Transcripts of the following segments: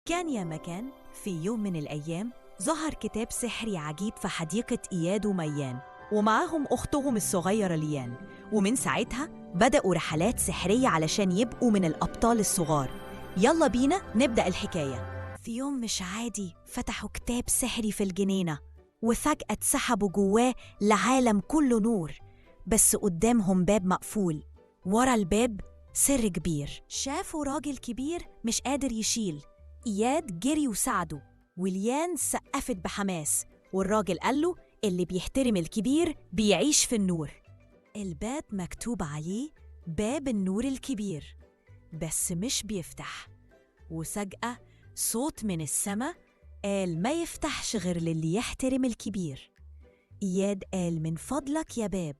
كان يا مكان في يوم من الأيام ظهر كتاب سحري عجيب في حديقة إياد وميان، ومعاهم أختهم الصغيرة ليان. ومن ساعتها بدأوا رحلات سحرية علشان يبقوا من الأبطال الصغار. يلا بينا نبدأ الحكاية. في يوم مش عادي فتحوا كتاب سحري في الجنينة، وفجأة اتسحبوا جواه لعالم كله نور، بس قدامهم باب مقفول. ورا الباب سر كبير. شافوا راجل كبير مش قادر يشيل. إياد جري وساعده، وليان سقفت بحماس، والراجل قاله اللي بيحترم الكبير بيعيش في النور. الباب مكتوب عليه باب النور الكبير، بس مش بيفتح. وفجأة صوت من السما قال ما يفتحش غير للي يحترم الكبير. إياد قال من فضلك يا باب،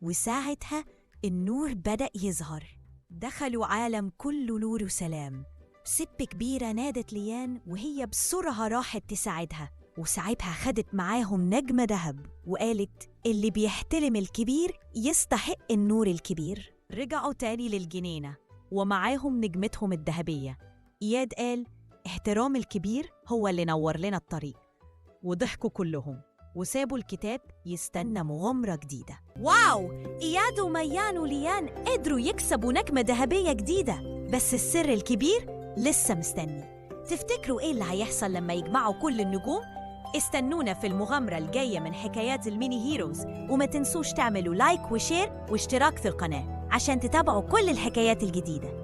وساعتها النور بدأ يظهر. دخلوا عالم كله نور وسلام. ست كبيرة نادت ليان وهي بسرعة راحت تساعدها، وساعتها خدت معاهم نجمة دهب وقالت اللي بيحترم الكبير يستحق النور الكبير. رجعوا تاني للجنينة ومعاهم نجمتهم الذهبية. إياد قال احترام الكبير هو اللي نور لنا الطريق. وضحكوا كلهم وسابوا الكتاب يستنى مغامرة جديدة. واو! إياد وميان وليان قدروا يكسبوا نجمة ذهبية جديدة، بس السر الكبير لسه مستني. تفتكروا إيه اللي هيحصل لما يجمعوا كل النجوم؟ استنونا في المغامرة الجاية من حكايات الميني هيروز، وما تنسوش تعملوا لايك وشير واشتراك في القناة عشان تتابعوا كل الحكايات الجديدة.